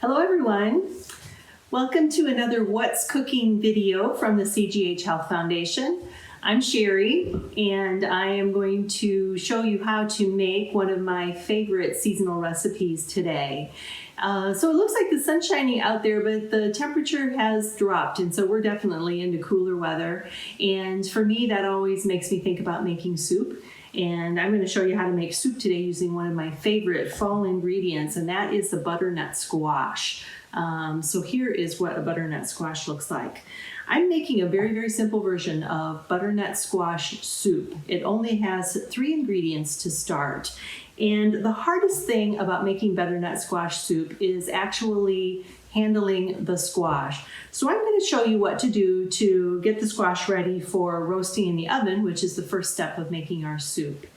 Hello everyone. Welcome to another What's Cooking video from the CGH Health Foundation. I'm Sherry and I am going to show you how to make one of my favorite seasonal recipes today. So it looks like the sun's shining out there, but the temperature has dropped, and so we're definitely into cooler weather. And for me, that always makes me think about making soup. And I'm going to show you how to make soup today using one of my favorite fall ingredients, and that is the butternut squash. So here is what a butternut squash looks like. I'm making a very, very simple version of butternut squash soup. It only has 3 ingredients to start. And the hardest thing about making butternut squash soup is actually handling the squash. So I'm going to show you what to do to get the squash ready for roasting in the oven, which is the first step of making our soup.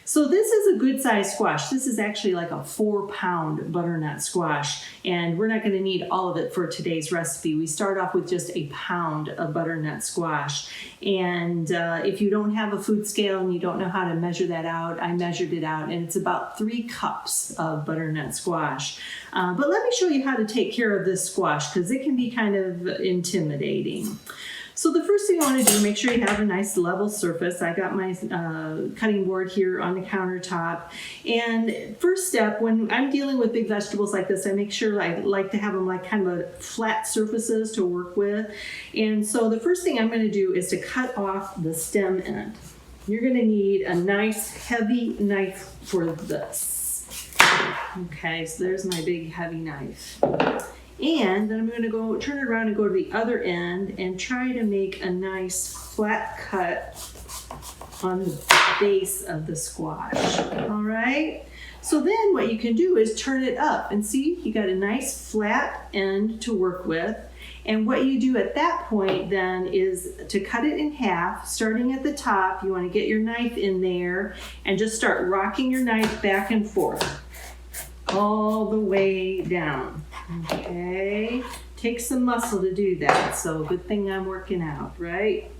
So this is a good size squash. This is actually like a 4-pound butternut squash, and we're not going to need all of it for today's recipe. We start off with just a pound of butternut squash, and if you don't have a food scale and you don't know how to measure that out, I measured it out, and it's about 3 cups of butternut squash. But let me show you how to take care of this squash, because it can be kind of intimidating. So the first thing I want to do, make sure you have a nice level surface. I got my cutting board here on the countertop. And first step, when I'm dealing with big vegetables like this, I make sure I like to have them like kind of flat surfaces to work with. And so the first thing I'm going to do is to cut off the stem end. You're going to need a nice heavy knife for this. Okay, so there's my big heavy knife. And then I'm going to go turn it around and go to the other end and try to make a nice flat cut on the base of the squash. All right. So then what you can do is turn it up and see, you got a nice flat end to work with. And what you do at that point then is to cut it in half, starting at the top. You want to get your knife in there and just start rocking your knife back and forth all the way down. Okay, takes some muscle to do that, so good thing I'm working out, right?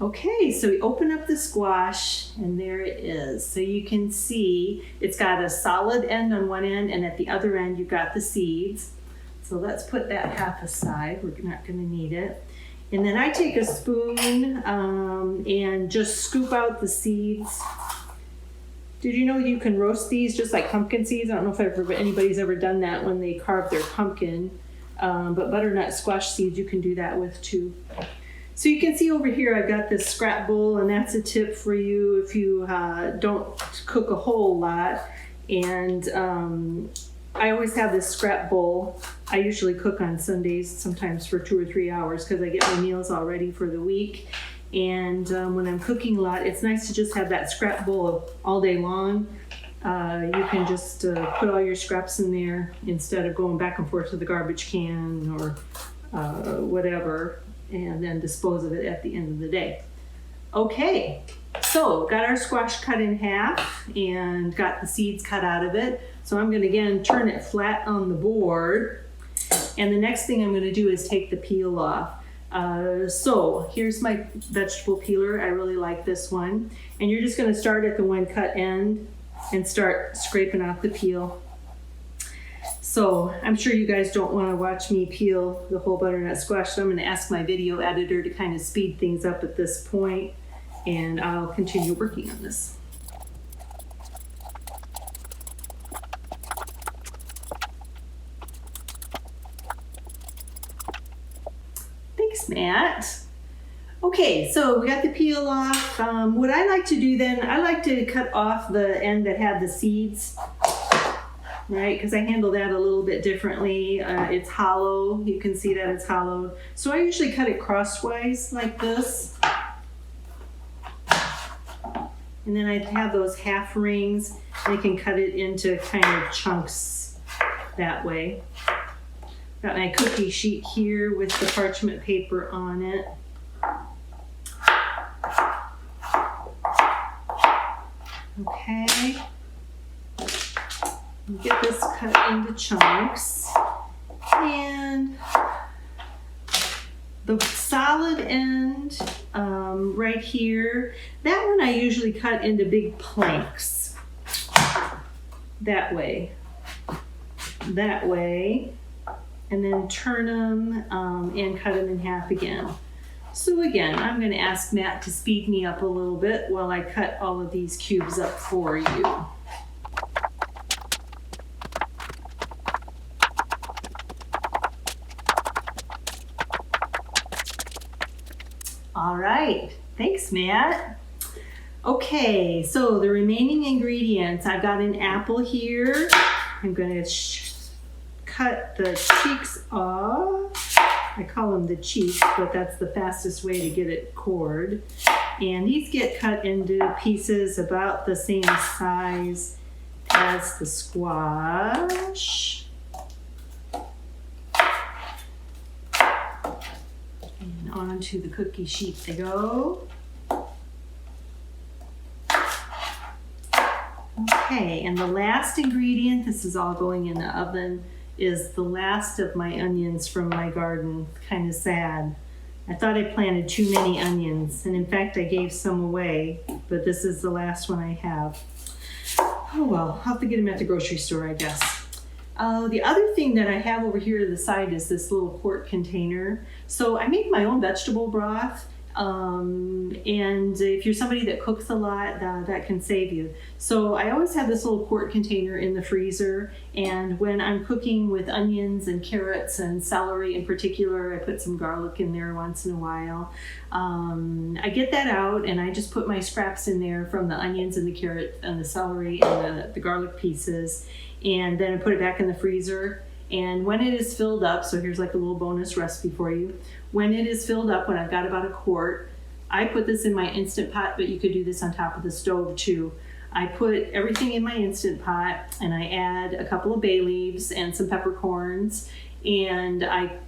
Okay, so we open up the squash, and there it is. So you can see it's got a solid end on one end, and at the other end you've got the seeds. So let's put that half aside. We're not going to need it. And then I take a spoon and just scoop out the seeds. Did you know you can roast these just like pumpkin seeds? I don't know if anybody's ever done that when they carve their pumpkin, but butternut squash seeds you can do that with too. So you can see over here I've got this scrap bowl, and that's a tip for you if you don't cook a whole lot. And I always have this scrap bowl. I usually cook on Sundays, sometimes for 2 or 3 hours, because I get my meals all ready for the week. And when I'm cooking a lot, it's nice to just have that scrap bowl all day long. You can just put all your scraps in there instead of going back and forth to the garbage can or whatever, and then dispose of it at the end of the day. Okay, so got our squash cut in half and got the seeds cut out of it. So I'm going to again turn it flat on the board. And the next thing I'm going to do is take the peel off. So here's my vegetable peeler. I really like this one. And you're just going to start at the one cut end and start scraping off the peel. So I'm sure you guys don't want to watch me peel the whole butternut squash, so I'm going to ask my video editor to kind of speed things up at this point, and I'll continue working on this. Thanks, Matt. Okay, so we got the peel off. What I like to do then, I like to cut off the end that had the seeds, right? Because I handle that a little bit differently. It's hollow. You can see that it's hollow. So I usually cut it crosswise like this. And then I have those half rings. I can cut it into kind of chunks that way. Got my cookie sheet here with the parchment paper on it. Okay. Get this cut into chunks. And the solid end right here, that one I usually cut into big planks. That way. and then turn them and cut them in half again. So again, I'm going to ask Matt to speed me up a little bit while I cut all of these cubes up for you. All right, thanks, Matt. Okay, so the remaining ingredients, I've got an apple here. I'm going to cut the cheeks off. I call them the cheeks, but that's the fastest way to get it cored. And these get cut into pieces about the same size as the squash. And onto the cookie sheet they go. Okay, and the last ingredient, this is all going in the oven, is the last of my onions from my garden. Kind of sad. I thought I planted too many onions, and in fact I gave some away, but this is the last one I have. Oh well, I'll have to get them at the grocery store, I guess. The other thing that I have over here to the side is this little quart container. So I make my own vegetable broth. And if you're somebody that cooks a lot, that can save you. So I always have this little quart container in the freezer, and when I'm cooking with onions and carrots and celery in particular, I put some garlic in there once in a while. I get that out and I just put my scraps in there from the onions and the carrot and the celery and the garlic pieces, and then I put it back in the freezer. And when it is filled up, so here's like a little bonus recipe for you. When it is filled up, when I've got about a quart, I put this in my Instant Pot, but you could do this on top of the stove too. I put everything in my Instant Pot and I add a couple of bay leaves and some peppercorns, and I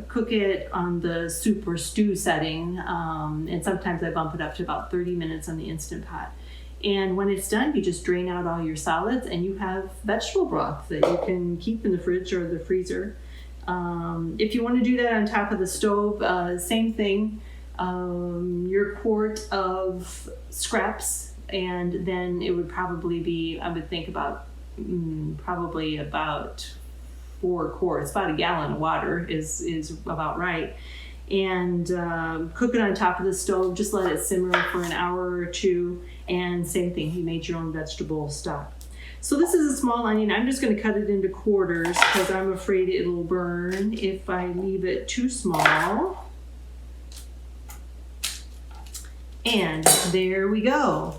cook it on the soup or stew setting, and sometimes I bump it up to about 30 minutes on the Instant Pot. And when it's done, you just drain out all your solids and you have vegetable broth that you can keep in the fridge or the freezer. If you want to do that on top of the stove, same thing. Your quart of scraps, and then it would probably be, I would think about probably about 4 quarts, about a gallon of water is about right. And cook it on top of the stove, just let it simmer for an hour or two, and same thing, you made your own vegetable stock. So this is a small onion. I'm just going to cut it into quarters because I'm afraid it'll burn if I leave it too small. And there we go.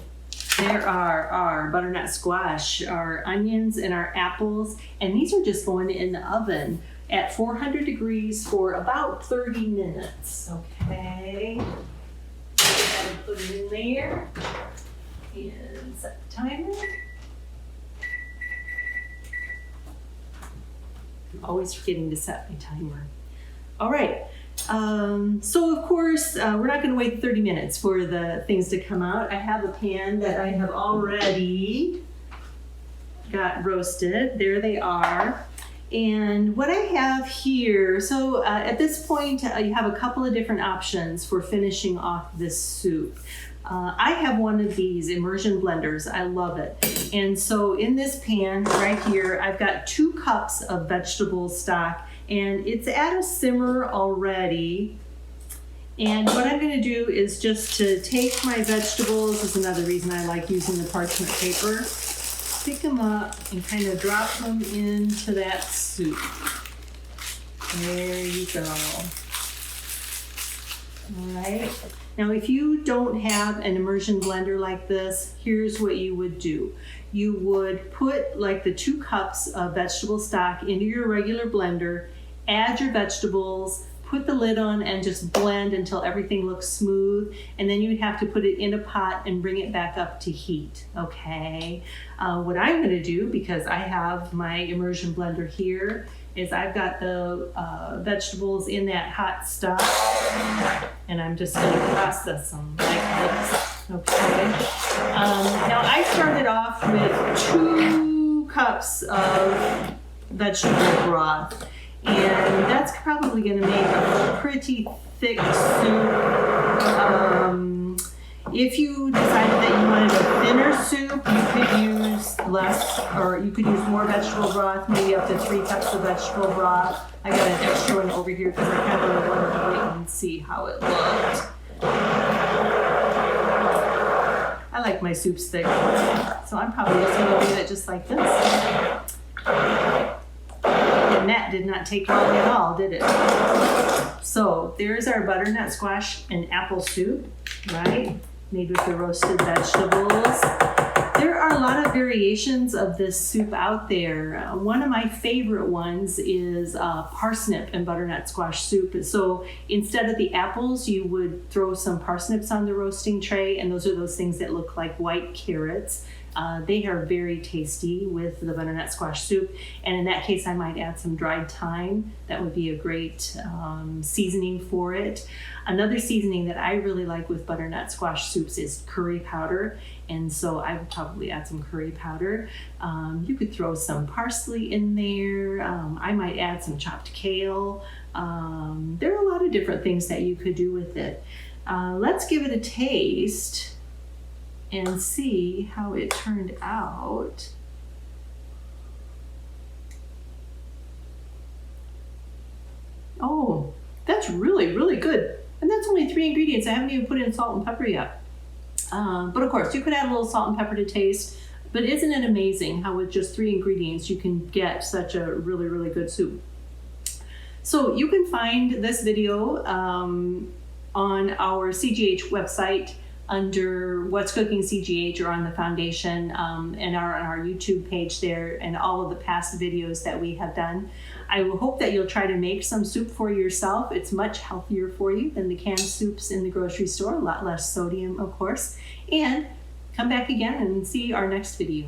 There are our butternut squash, our onions, and our apples, and these are just going in the oven at 400 degrees for about 30 minutes. Okay, go ahead and put it in there and set the timer. I'm always forgetting to set my timer. All right, so of course, we're not going to wait 30 minutes for the things to come out. I have a pan that I have already got roasted. There they are. And what I have here, so at this point, you have a couple of different options for finishing off this soup. I have one of these immersion blenders. I love it. And so in this pan right here, I've got 2 cups of vegetable stock, and it's at a simmer already. And what I'm going to do is just to take my vegetables, this is another reason I like using the parchment paper, pick them up and kind of drop them into that soup. There you go. All right. Now, if you don't have an immersion blender like this, here's what you would do. You would put like the 2 cups of vegetable stock into your regular blender, add your vegetables, put the lid on, and just blend until everything looks smooth. And then you'd have to put it in a pot and bring it back up to heat, okay? What I'm gonna do, because I have my immersion blender here, is I've got the vegetables in that hot stock, and I'm just gonna process them like this, okay? Now I started off with 2 cups of vegetable broth, and that's probably going to make a pretty thick soup. If you decided that you wanted a thinner soup, you could use less, or you could use more vegetable broth, maybe up to 3 cups of vegetable broth. I got an extra one over here because I kind of wanted to wait and see how it looked. I like my soups thick, so I'm probably just going to leave it just like this. And that did not take long at all, did it? So there's our butternut squash and apple soup, right? Made with the roasted vegetables. There are a lot of variations of this soup out there. One of my favorite ones is parsnip and butternut squash soup. So instead of the apples, you would throw some parsnips on the roasting tray, and those are those things that look like white carrots. They are very tasty with the butternut squash soup, and in that case I might add some dried thyme. That would be a great seasoning for it. Another seasoning that I really like with butternut squash soups is curry powder, and so I would probably add some curry powder. You could throw some parsley in there. I might add some chopped kale. There are a lot of different things that you could do with it. Let's give it a taste and see how it turned out. Oh, that's really, really good. And that's only 3 ingredients. I haven't even put in salt and pepper yet. But of course, you could add a little salt and pepper to taste. But isn't it amazing how with just 3 ingredients you can get such a really, really good soup? So you can find this video on our CGH website under What's Cooking CGH, or on the foundation, and on our YouTube page there, and all of the past videos that we have done. I will hope that you'll try to make some soup for yourself. It's much healthier for you than the canned soups in the grocery store, a lot less sodium, of course. And come back again and see our next video.